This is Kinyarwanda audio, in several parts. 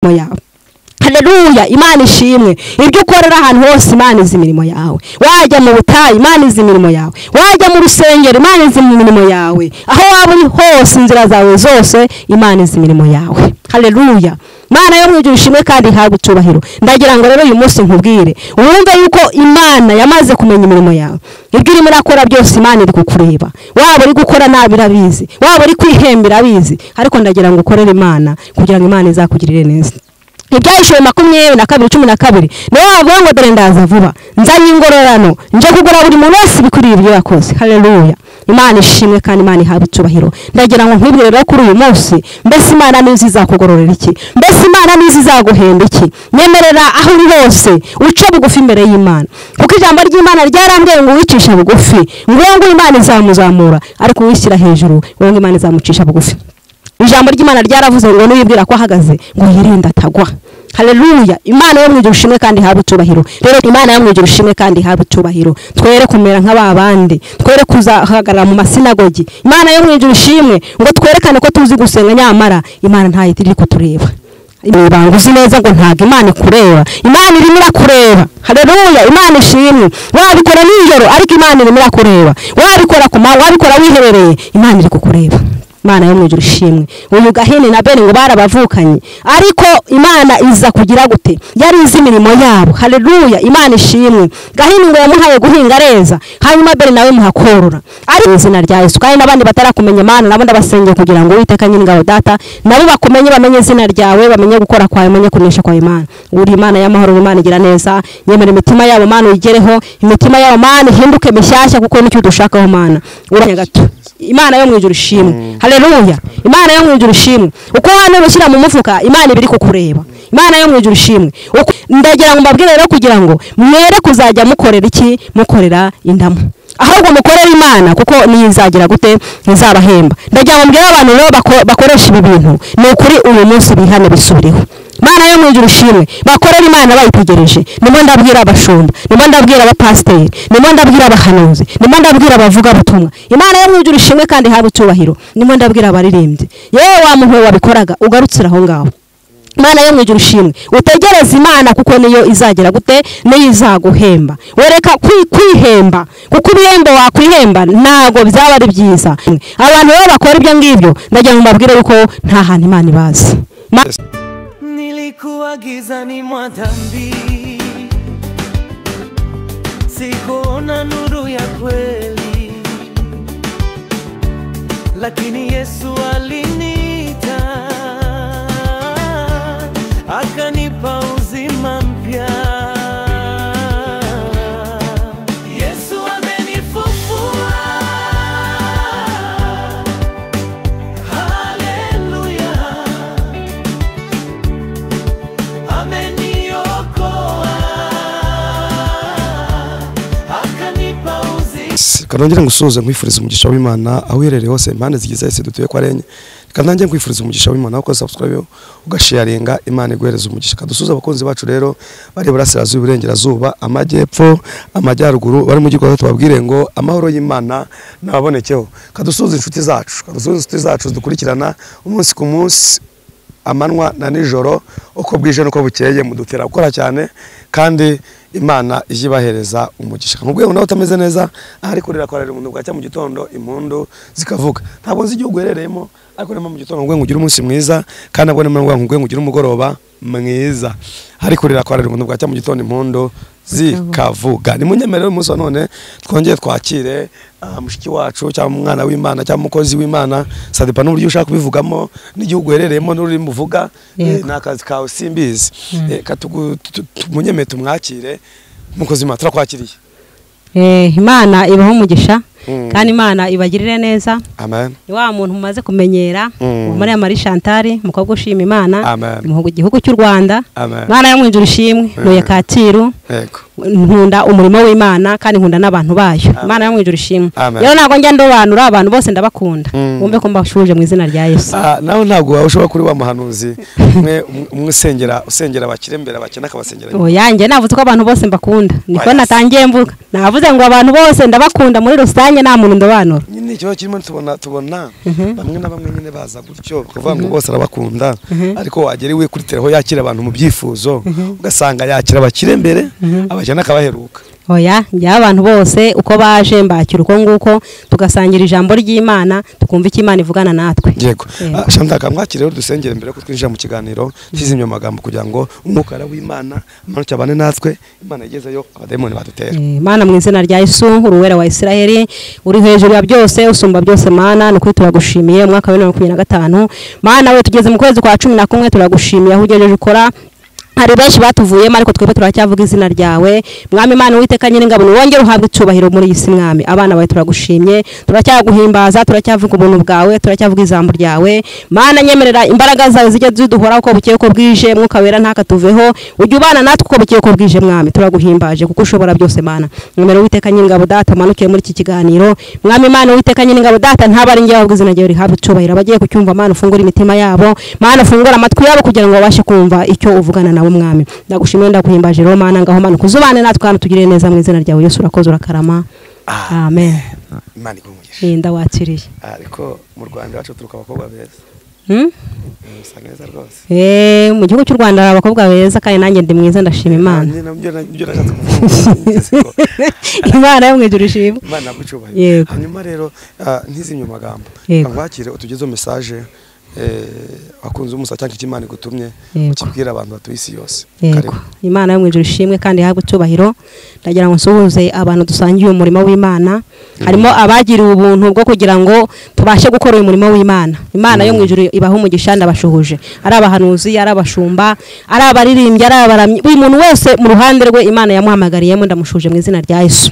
yawe. Haleluya, Imana ishimwe. Ibyo ukorera ahantu hose Imana izi imirimo yawe. Wajya mu butayu Imana izi imirimo yawe. Wajya mu rusengero Imana izi imirimo yawe. Aho waba uri hose inzira zawe zose Imana izi imirimo yawe. Haleluya. Mana yo mwijuru ishimwe kandi ihabwe icyubahiro. Ndagira ngo rero uyu munsi nkubwire wumve yuko Imana yamaze kumenya imirimo yawe. Ibyo urimo urakora byose Imana iri kukureba. Waba uri gukora nabi irabizi, waba uri kwihembera abizi, ariko ndagira ngo ukorere Imana kugira ngo Imana izakugirire neza. Ibyahishwe 22:12 niyo wavuga ngo dore ndaza vuba nzanye ingororano nje kugura buri muntu wese bikuriye ibyo yakoze. Haleluya. Imana ishimwe kandi Imana ihabwe icyubahiro. Ndagira ngo nkwibwire rero kuri uyu munsi mbese Imana nizo izakugororera iki, mbese Imana nizo izaguhemba iki. Nyemerera aho uri hose uce bugufi imbere y'Imana, kuko ijambo ry'Imana ryarambwiye ngo wicisha bugufi ngo Imana izamuzamura, ariko wishyira hejuru ngo Imana izamucisha bugufi. Ijambo ry'Imana ryaravuze ngo nuyibwira ko ahagaze ngo yirinda atagwa. Haleluya. Imana yo mwijuru ishimwe kandi ihabwe icyubahiro. Rero Imana yo mwijuru ishimwe kandi ihabwe icyubahiro. Twere kumera nk'ababandi, twere kuzahagarara mu masinagogi. Imana yo mwijuru ishimwe ngo twerekane ko tuzi gusenga, nyamara Imana ntayo iri kutureba. Ibanga uzi neza ngo ntago Imana ikureba. Imana irimo irakureba. Haleluya. Imana ishimwe. Wabikora nijoro ariko Imana irimo irakureba. Wabikora kuma, wabikora wiherereye, Imana iri kukureba. Imana yo mwijuru ishimwe. Uyu Gahini na Beni ngo barabavukanye, ariko Imana iza kugira gute? Yari izi imirimo yabo. Haleluya. Imana ishimwe. Gahini ngo yamuhaye guhinga areza, hanyuma Beni nawe muhakorora. Ari izina rya Yesu. Kandi nabandi batarakumenya Imana nabo ndabasengeye kugira ngo Uwiteka nyingabo data nabo bakumenye, bamenye izina ryawe, bamenye gukora kwawe, bamenye kunesha kwawe. Imana uri Imana y'amahoro, Imana igira neza. Nyemera imitima yabo Mana uyigereho, imitima yabo Mana ihinduke mishyashya, kuko nicyo dushakaho Mana. Uranya gato. Imana yo mwijuru ishimwe. Haleluya. Imana yo mwijuru ishimwe. Uko hano rushyira mu mufuka Imana ibiri kukureba. Imana yo mwijuru ishimwe. Ndagira ngo mbabwire rero kugira ngo mwere kuzajya mukorera iki, mukorera indamu, ahubwo mukorera Imana kuko niyizagira gute, ntizabahemba. Ndagira ngo mbwire abantu rero bakoresha ibi bintu ni ukuri uyu munsi bihane bisubireho. Mana yo mwijuru ishimwe bakorera Imana bayitegereje. Nimo ndabwira abashumba, nimo ndabwira abapasiteri, nimo ndabwira abahanuzi, nimo ndabwira abavuga butumwa. Imana yo mwijuru ishimwe kandi ihabwe icyubahiro. Nimo ndabwira abaririmbyi, yewe wa muntu wabikoraga ugarutsira aho ngaho. Imana yo mwijuru ishimwe utegereza Imana kuko niyo izagera gute, niyo izaguhemba. Wereka kwihemba, kuko ibihembo wakwihemba ntago byaba ari byiza. Abantu rero bakora ibyo ngibyo ndagira ngo mbabwire yuko nta hantu Imana ibazi. Nilikuwa gizani mwa dhambi, sikuona nuru ya kweli, lakini Yesu aliniita, akanipa uzima mpya. Yesu amenifufua. Haleluya. Kanongera ngusuhuze nkwifuriza umugisha w'Imana aho uherereye hose impande zigize ese dutuye kwa renye. Kanange nkwifuriza umugisha w'Imana uko subscribe ugasharinga, Imana iguhereza umugisha. Kadusuza abakunzi bacu rero bari burasirazuba, iburengerazuba, amajyepfo, amajyaruguru, bari mu gikorwa tubabwire ngo amahoro y'Imana nababonekeho. Kadusuza inshuti zacu, kadusuza inshuti zacu dukurikirana umunsi ku munsi, amanwa na nijoro, uko bwije nuko bukeye, mudutera gukora cyane kandi Imana ijibahereza umugisha. Mubwe unaho utameze neza ari kurira kwarira umuntu bwacya mu gitondo impundu zikavuga. Ntabwo nzi igihugu herereyemo, ariko mu gitondo ngwe ngugira umunsi mwiza, kandi nabwo ngwe ngugira umugoroba mwiza. Ari kurira kwarira umuntu bwacya mu gitondo impundu zikavuga. Ni munyemerero umunsi none twongeye twakire mushiki wacu cyangwa umwana w'Imana cyangwa umukozi w'Imana, sadepa n'uburyo ushaka kubivugamo n'igihugu herereyemo n'uri muvuga n'akazi kawe simbizi. Munyemere tumwakire mukozi Imana, turakwakiriye. Imana ibaho umugisha kandi Imana ibagirire neza. Amen. Wa muntu mumaze kumenyera muri Marie Chantal mukobwa ushima Imana mu gihugu cy'u Rwanda. Imana yo mwijuru ishimwe noye Katiru. Yego. Nkunda umurimo w'Imana kandi nkunda n'abantu bayo. Imana yo mwijuru ishimwe. Rero nago njya ndobanura abantu bose ndabakunda. Wumve ko mbashuje mu izina rya Yesu. Naho ntago ushobora kuri wa muhanuzi usengera abakirembera abakena akabasengera. Yanjye navuze ko abantu bose mbakunda. Niko natangiye mvuga. Navuze ngo abantu bose ndabakunda muri rusange nta muntu ndobanura. ni ikibazo kirimo tubona bamwe na bamwe nyine baza gutyo kuvuga ngo bose arabakunda ariko wagera iwe kuri teleho yakira abantu mu byifuzo ugasanga yakira abakire mbere abajyana akabaheruka. Oya njya abantu bose uko baje mbakira uko nguko tugasangira ijambo ry'Imana tukumva iki Imana ivugana natwe. Yego. Shandaka mwakire rero dusengere mbere ko twinjira mu kiganiro tizimye amagambo kugira ngo umwuka w'Imana amanuke abane natwe Imana igezeyo abademoni badutera. Imana mu izina rya Yesu uruwera wa Isiraheli uri hejuru ya byose usumba byose Mana no turagushimiye umwaka wa 2025 Mana we tugeze mu kwezi kwa 11 turagushimiye aho ugejeje ukora. Hari benshi batuvuyemo ariko twebwe turacyavuga izina ryawe mwami Imana Uwiteka nyine ngabo wongera uhabwe icubahiro muri isi mwami abana bawe turagushimye turacyaguhimbaza turacyavuga ubuntu bwawe turacyavuga ijambo ryawe Mana nyemerera imbaraga zawe zijye ziduhora uko bukiye ko bwije mwuka wera ntakatuveho ujye ubana natwe uko bukiye ko bwije mwami turaguhimbaje kuko ushobora byose Mana nyemerera Uwiteka nyine ngabo data manukiye muri iki kiganiro mwami Imana Uwiteka nyine ngabo data ntabari ngiye ahubwo izina ryawe rihabwe icubahiro abagiye kucyumva Mana ufungura imitima yabo Mana ufungura amatwi yabo kugira ngo babashe kumva icyo uvugana nawe mwami ndagushimiye ndaguhimbaje rero Mana ngaho Mana kuzubane natwe kandi tugire neza mu izina ryawe Yesu urakoze urakarama amen. Imana ikumugishe ndawakiriye ariko mu Rwanda wacu turuka abakobwa beza neza rwose mu gihugu cy'u Rwanda hari abakobwa beza kandi nanjye ndi mwiza ndashima Imana Imana yo mwijuru ishimwe Imana gucubahiro. Hanyuma rero ntizimye amagambo ngwakire utugezo message wakunze umusa cyangwa ikimana gutumye ukibwira abantu batuye isi yose. Karibu. Imana yo mwijuru ishimwe kandi yahabwe cyubahiro ndagira ngo nsuhuze abantu dusangiye umurimo w'Imana harimo abagiriwe ubuntu bwo kugira ngo tubashe gukora uyu murimo w'Imana. Imana yo mwijuru ibaho umugisha ndabashuhuje ari abahanuzi ari abashumba ari abaririmbyi ari abaramyi buri muntu wese mu ruhande rwe Imana yamuhamagariyemo ndamushuje mu izina rya Yesu.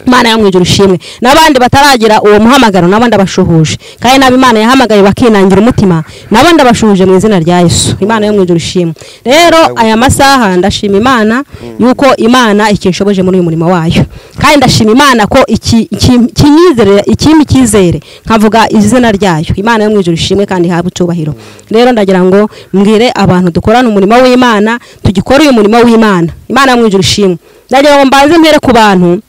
Imana yo mwijuru ishimwe nabandi bataragira uwo muhamagaro nabandi abashuhuje kandi nabi Imana yahamagaye bakinangira umutima nabandi abashuhuje mu izina rya Yesu. Imana yo mwijuru ishimwe rero aya masaha ndashima Imana yuko Imana ikinshoboje muri uyu murimo wayo kandi ndashima Imana ko kinyizere ikimikizere nkavuga izina ryayo. Imana yo mwijuru ishimwe kandi habu cyubahiro rero ndagira ngo mbwire abantu dukorana umurimo w'Imana tugikora uyu murimo w'Imana. Imana yo mwijuru ishimwe ndagira ngo mbanze mbere ku bantu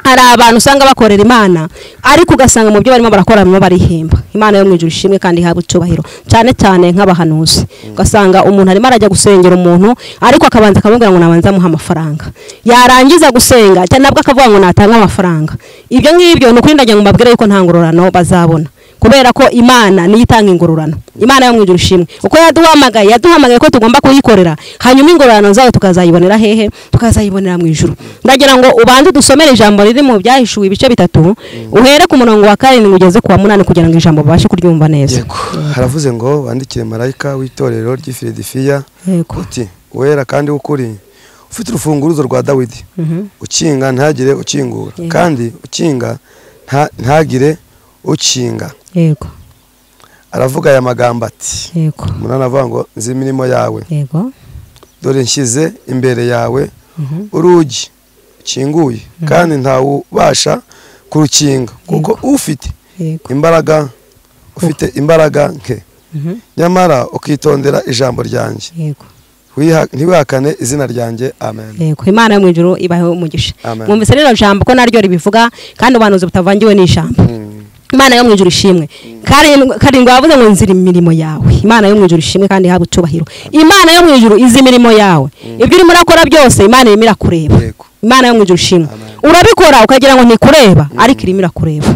hari abantu usanga bakorera Imana ariko ugasanga mu byo barimo barakora mu barihimba. Imana yo mwijuru ishimwe kandi habu cyubahiro cyane cyane nk'abahanuzi ugasanga umuntu arimo arajya gusengera umuntu ariko akabanza akamubwira ngo nabanza muha amafaranga yarangiza gusenga cyane nabwo akavuga ngo natanga amafaranga. Ibyo ngibyo ni ukuri ndagira ngo mbabwire yuko nta ngororano bazabona kubera ko Imana niyo itanga ingororano. Imana yo mwijuru ishimwe uko yaduhamagaye ko tugomba kuyikorera hanyuma ingororano zayo tukazayibonera hehe tukazayibonera mu ijuru. Ndagira ngo ubanze dusomere ijambo riri mu byahishuwe ibice 3 uhere ku murongo wa 7 ugeze ku wa 8 kugira ngo ijambo babashe kuryumva neza. Yego haravuze ngo wandikire marayika w'itorero ry'i Filadelfiya uti wera kandi ukuri ufite urufunguruzo rwa Dawidi ukinga ntagire ukingura kandi ukinga ntagire ukinga. Yego aravuga aya magambo ati yego munana avuga ngo nzi imirimo yawe yego dore nshyize imbere yawe urugi kinguye kandi ntawubasha kurukinga kuko ufite imbaraga nke nyamara ukitondera ijambo ryanjye yego ntiwihakane izina ryanjye amen. Yego Imana yo mwijuru ibahe umugisha mwumvise rero jambo ko naryo ribivuga kandi ubanuze butavangiwe n'ijambo. Imana yo mwijuru ishimwe karindwi bavuze ngo nzira imirimo yawe. Imana yo mwijuru ishimwe kandi habu cyubahiro. Imana yo mwijuru izi imirimo yawe ibyo urimo urakora byose Imana irimo irakureba. Imana yo mwijuru ishimwe urabikora ukagira ngo ntikureba ariko irimo irakureba.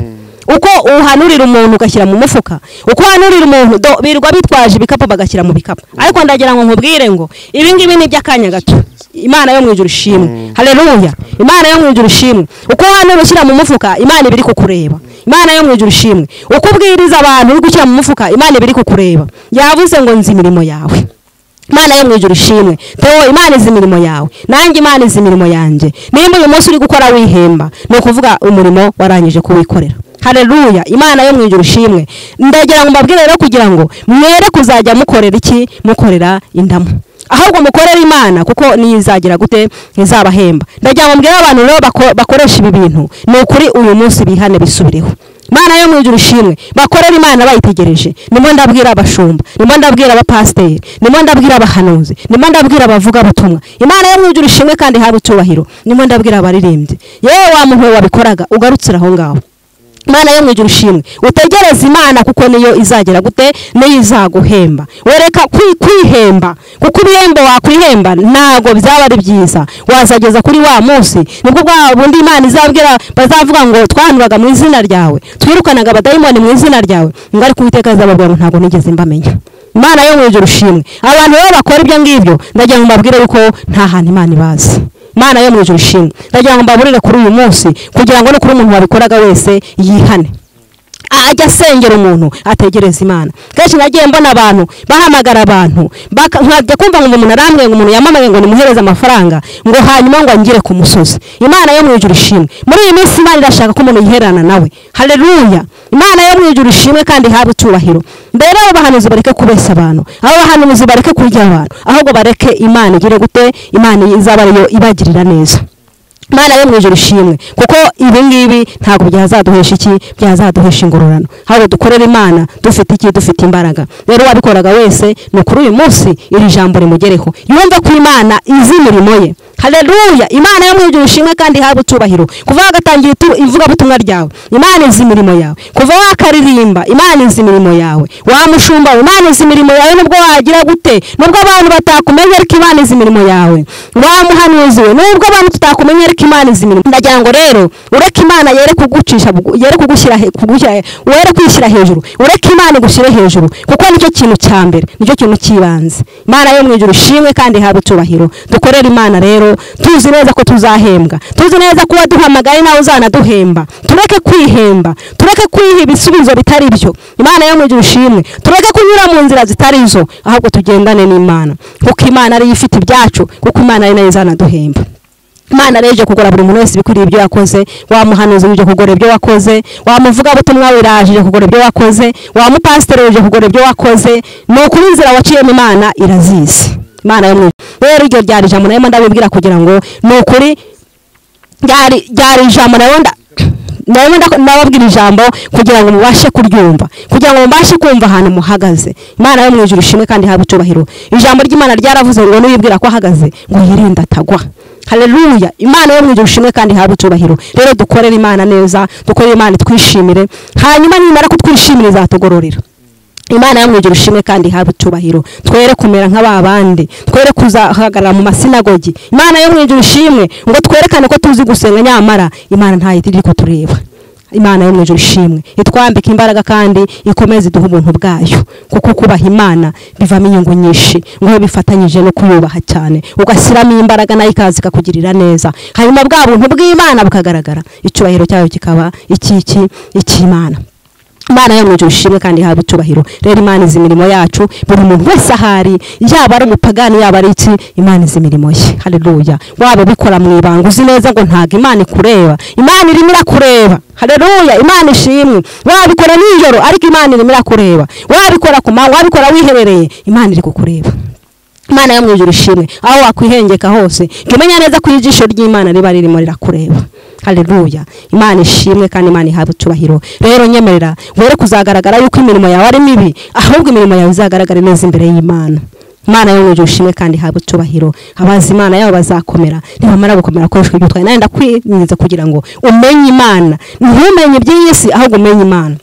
Uko uhanurira umuntu ugashyira mu mufuka uko uhanurira umuntu birwa bitwaje ibikapu bagashyira mu bikapu ariko ndagira ngo nkubwire ngo ibi ngibi ni by'akanya gato. Imana yo mwijuru ishimwe haleluya. Imana yo mwijuru ishimwe uko uhanurira ushyira mu mufuka Imana ibiri kukureba. Imana yo mwijuru ishimwe uko ubwiriza abantu uri gushyira mu mufuka Imana ibiri kukureba. Yavuze ngo nzi imirimo yawe. Imana yo mwijuru ishimwe Theo Imana izi imirimo yawe nanjye Imana izi imirimo yanjye. Nimba uyu munsi uri gukora wihemba no kuvuga umurimo warangije kuwikorera. Haleluya. Imana yo mwijuru ishimwe ndagira ngo mbabwire rero kugira ngo mwere kuzajya mukorera iki mukorera indamu ahubwo mukorera Imana kuko nizagira gute izabahemba. Ndagira ngo mbwire abantu rero bakoresha ibi bintu ni ukuri uyu munsi bihane bisubireho. Imana yo mwijuru ishimwe bakorera Imana bayitegereje. Nimo ndabwira abashumba nimo ndabwira abapasiteri nimo ndabwira abahanuzi nimo ndabwira abavuga butumwa. Imana yo mwijuru ishimwe kandi habu cyubahiro nimo ndabwira abaririmbyi yewe wa muntu wabikoraga ugarutsira aho ngaho Imana yo mwijuru ushimwe utegereze Imana kuko niyo izagera gute niyo izaguhemba wereka kwihemba kuko ibihembo wakwihemba ntago byaba ari byiza wazageza kuri wa munsi nibwo bwa bundi Imana izabwira bazavuga ngo twanuraga mu izina ryawe twirukanaga abadayimoni mu izina ryawe ngo ari kubiteka zababwira ngo ntago nigeze mbamenya Imana yo mwijuru ushimwe abantu rero bakora ibyo ngibyo ndagira ngo mbabwire yuko nta hantu Imana ibazi Imana yo mwijuru ushimwe ndagira ngo mbaburire kuri uyu munsi kugira ngo no kuri umuntu wabikoraga wese yihane ajya asengera umuntu ategereza Imana kenshi nagiye mbona abantu bahamagara abantu nkajya kumva ngo umuntu arambwiye ngo umuntu yamamaye ngo nimuhereze amafaranga ngo hanyuma ngo angire ku musozi Imana yo mwijuru ushimwe muri iyi minsi Imana irashaka ko umuntu yiherana nawe haleluya Imana yo mwijuru ushimwe kandi habe cyubahiro mbere abahanuzi bareke kubesa abantu abo bahanuzi bareke kurya abantu ahubwo bareke Imana igire gute Imana izaba ariyo ibagirira neza Imana yo mwijuru ushimwe kuko ibi ngibi ntago byazaduhesha iki byazaduhesha ingororano ahubwo dukorera Imana dufite iki dufite imbaraga rero wabikoraga wese no kuri uyu munsi iri jambo rimugereho yumve ko Imana izi imirimo ye haleluya Imana yo mwijuru ushimwe kandi habe cyubahiro kuva wagatangira ivuga butumwa ryawe Imana izi imirimo yawe kuva wakaririmba Imana izi imirimo yawe wamushumba Imana izi imirimo yawe nubwo wagira gute nubwo abantu batakumenya ariko Imana izi imirimo yawe wamuhanuzi we nubwo abantu tutakumenya ariko Imana izi imirimo ndagira ngo rero ureke Imana yere kugucisha yere kugushyira were kwishyira hejuru ureke Imana igushyire hejuru kuko nicyo kintu cya mbere nicyo kintu kibanze Imana yo mwijuru ushimwe kandi habe cyubahiro dukorera Imana rero tuzi neza ko tuzahembwa tuzi neza ko waduhamagaye nawe uzanaduhemba tureke kwihemba tureke kwiha ibisubizo bitari byo Imana yo mwijuru ushimwe tureke kunyura mu nzira zitari zo ahubwo tugendane n'Imana kuko Imana ari ifite ibyacu kuko Imana ari nayo izanaduhemba Imana reje kugora buri muntu wese bikwiriye ibyo yakoze wamuhanuzi uje kugora ibyo wakoze wamuvuga butumwa wiraje kugora ibyo wakoze wamupasiteri uje kugora ibyo wakoze no kuri inzira waciyemo Imana irazizi Imana yo mwijuru rero iryo ryari jambo nayo ndabibwira kugira ngo no kuri ryari jambo nayo ndababwira ijambo kugira ngo mubashe kuryumva kugira ngo mubashe kumva ahantu muhagaze Imana yo mwijuru ushimwe kandi habe cyubahiro ijambo ry'Imana ryaravuze ngo nuyibwira ko ahagaze ngo yirinda atagwa haleluya Imana yo mwijuru ushimwe kandi habe cyubahiro rero dukorera Imana neza dukorera Imana twishimire hanyuma nimara kutwishimira izatugororera Imana yo mwijuru ushimwe kandi habe cyubahiro twere kumera nk'ababandi twere kuzahagarara mu masinagogi Imana yo mwijuru ushimwe ngo twerekane ko tuzi gusenga nyamara Imana ntayitiri ko tureba Imana yo mwijuru ushimwe itwambika imbaraga kandi ikomeze duha ubuntu bwayo kuko kubaha Imana bivamo inyungu nyinshi ngo bifatanyije no kuyubaha cyane ugasiramo imbaraga nayo ikazi kakugirira neza hanyuma bwa buntu bw'Imana bukagaragara icyubahiro cyayo kikaba ikimana Imana yo mwijuru ushimwe kandi habe cyubahiro rero Imana izi imirimo yacu buri muntu wese ahari yaba ari umupagani yaba ari iki Imana izi imirimo ye haleluya waba bikora mu ibanga uzi neza ngo ntago Imana ikureba Imana irimo irakureba haleluya Imana ishimwe wabikora nijoro ariko Imana irimo irakureba wabikora ku manywa wabikora wiherereye Imana iri kukureba Imana yo mwijuru ushimwe aho wakwihengeka hose kimenya neza ko ijisho ry'Imana riba ririmo rirakureba haleluya Imana ishimwe kandi Imana ihabwe cyubahiro rero nyemerera were kuzagaragara yuko imirimo yawe ari mibi ahubwo imirimo yawe izagaragara neza imbere y'Imana Imana yo mwijuru ushimwe kandi ihabwe cyubahiro abazi Imana yabo bazakomera nibamara gukomera ko ibyo twaye nandi ndakwinyiza kugira ngo umenye Imana ntumenye iby'isi ahubwo umenye Imana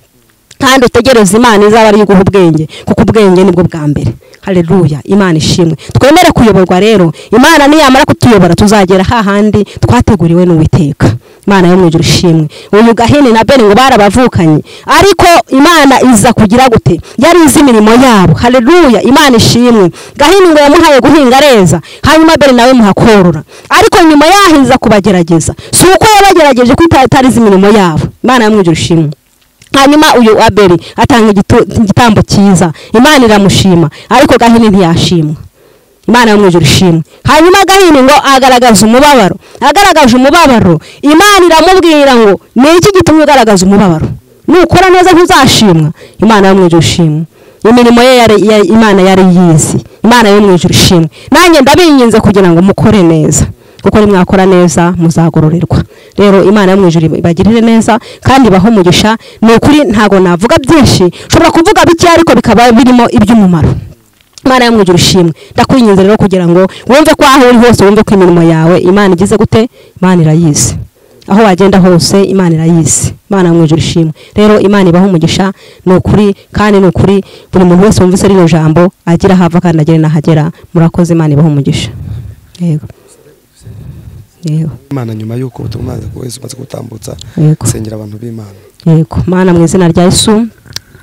kandi utegereze Imana izaba ari guha ubwenge kuko ubwenge nibwo bwa mbere haleluya Imana ishimwe twemere kuyoborwa rero Imana niyamara kutuyobora tuzagera hahandi twateguriwe n'Uwiteka Imana yo mwijuru ushimwe uyu Gahini na Beni ngo barabavukanye ariko Imana iza kugira gute yari izi imirimo yabo haleluya Imana ishimwe Gahini ngo yamuhaye guhinga reza hanyuma Beni nawe muhakorora ariko nyuma yahiza kubagerageza si uko yabagerageje kwitariza imirimo yabo Imana yo mwijuru ushimwe hanyuma uyu Abeli atanga igitambo cyiza Imana iramushima ariko Gahini ntiyashimwa Imana yo mwijuru ushimwe hanyuma Gahini ngo agaragaza umubabaro Imana iramubwira ngo ni iki gitumye ugaragaza umubabaro nukora neza ntuzashimwa Imana yo mwijuru ushimwe imirimo ye Imana yari yizi Imana yo mwijuru ushimwe nanjye ndabinginze kugira ngo mukore neza kuko nimwakora neza muzagororerwa rero Imana yo mwijuru ibagirire neza kandi baho umugisha n'ukuri ntago navuga byinshi ushobora kuvuga bike ariko bikaba birimo iby'umumaro Imana yo mwijuru ushimwe ndakwinginze rero kugira ngo wumve ko aho uri hose wumve ko imirimo yawe Imana igize gute Imana irayizi aho wagenda hose Imana irayizi. Imana mu ijuru ishimwe. Rero Imana ibaho umugisha n'ukuri kandi n'ukuri buri muntu wese wumvise rino jambo agira hava kandi agere nahagera. Murakoze Imana ibaho umugisha. Yego. Yego. Imana nyuma yuko ubutumwa bwese umaze gutambutsa sengera abantu b'Imana. Yego. Mana mu izina rya Yesu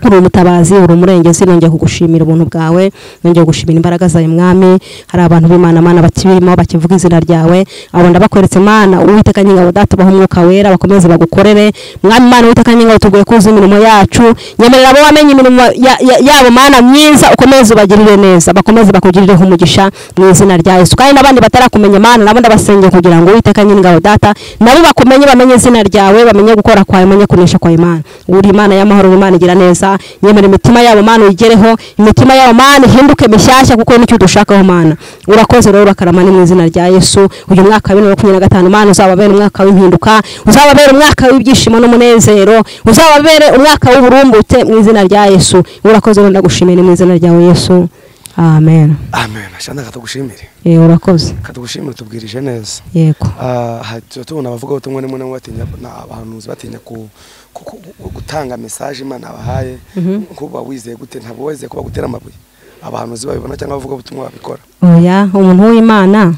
uri umutabazi uri umurengezi nongeye kugushimira ubuntu bwawe nongeye gushimira imbaraga zawe mwami. Hari abantu b'Imana mana bakibirimo bakivuga izina ryawe abo ndabakweretse Mana Uwiteka nyingabo data baho umwuka wera bakomeze bagukorere mwami Mana Uwiteka nyingabo tuguye kuza imirimo yacu nyemerera abo wamenye imirimo yabo Mana myiza ukomeze ubagirire neza bakomeze bakugirire umugisha mu izina rya Yesu. Kandi nabandi batarakumenya Mana nabo ndabasengeye kugira ngo Uwiteka nyingabo data nabo bakumenye bamenye izina ryawe bamenye gukora kwawe bamenye kunesha kwa Imana. Uri Imana y'amahoro Imana igira neza nyemera imitima yabo Mana uyigereho imitima yabo Mana hinduke mishyashya kuko nicyo dushakaho Mana. Urakoze rero urakarama ni mu izina rya Yesu. Uyu mwaka wa 2025 Mana uzababera umwaka w'impinduka uzababera umwaka w'ibyishimo n'umunezero uzababere umwaka w'uburumbute mu izina rya Yesu. Urakoze rero ndagushimira mu izina rya Yesu. Amen. Amen. Ashanda katugushimire. Urakoze. Katugushimire tubwirije neza. Yego. Tubona abavuga ubutumwa nimwe batinya abantu batinya gutanga message Imana abahaye kuba wizeye gute ntabwo wizeye kuba gutera amabuye abantu zibabibona cyangwa bavuga ubutumwa babikora. Oya umuntu w'Imana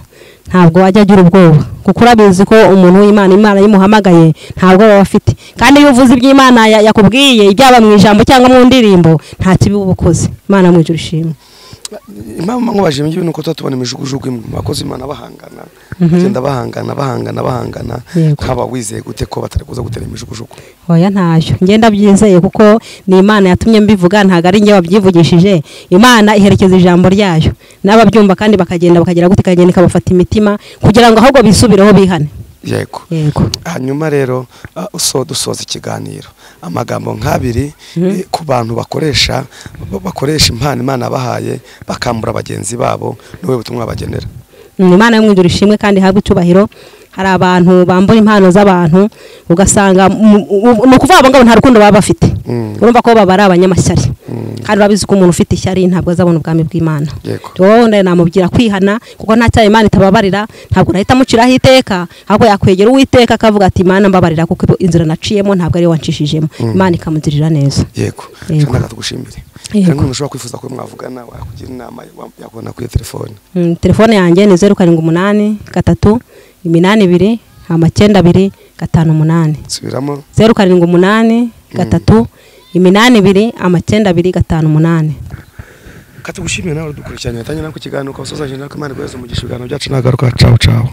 ntabwo ajya agira ubwoba kuko urabizi ko umuntu w'Imana Imana yimuhamagaye ntabwo baba bafite kandi iyo uvuze iby'Imana yakubwiye ibyaba mu ijambo cyangwa mu ndirimbo nta kibi ubukoze. Imana mu ijuru ishimwe. Imama nkubajije ibintu uko tutubona imijugujugu imwe bakoze Imana bahangana bagenda bahangana nkaba wizeye gute ko batari kuza gutera imijugujugu. Oya ntayo ngenda byizeye kuko ni Imana yatumye mbivuga ntago ari nge wabyivugishije. Imana iherekeza ijambo ryayo n'ababyumva kandi bakagenda bakagira gute kagenda ikabafata imitima kugira ngo ahubwo bisubireho bihane. Yego. Hanyuma rero dusoza ikiganiro amagambo nk'abiri ku bantu bakoresha impano Imana bahaye bakambura bagenzi babo n'uwe butumwa bagenera. Imana yo mu ijuru ishimwe kandi habwe icubahiro. Hari abantu bambura impano z'abantu ugasanga no kuvuga ngo nta rukundo baba bafite. Urumva ko baba ari abanyamashyari kandi urabizi ko umuntu ufite ishyari ntabwo azabona ubwami bw'Imana. Wowe ndane namubwira kwihana kuko nta cyaha Imana itababarira ntabwo nahita muciraho iteka ahubwo yakwegera Uwiteka akavuga ati Imana mbabarira kuko inzira naciyemo ntabwo ari wanshishijemo Imana ikamugirira neza. Yego. Cyangwa tugushimire. Kandi mushobora kwifuza ko mwavugana wakugira inama yakubona kuri telefone. Telefone yanjye ni 078 3 82 9 5 Subiramo 078 3 82 9 5. Katugushimire nawe dukurikiranye yatangira ku kiganiro ko soza je n'akamana kweza umugisha ibiganiro byacu nagaruka ciao.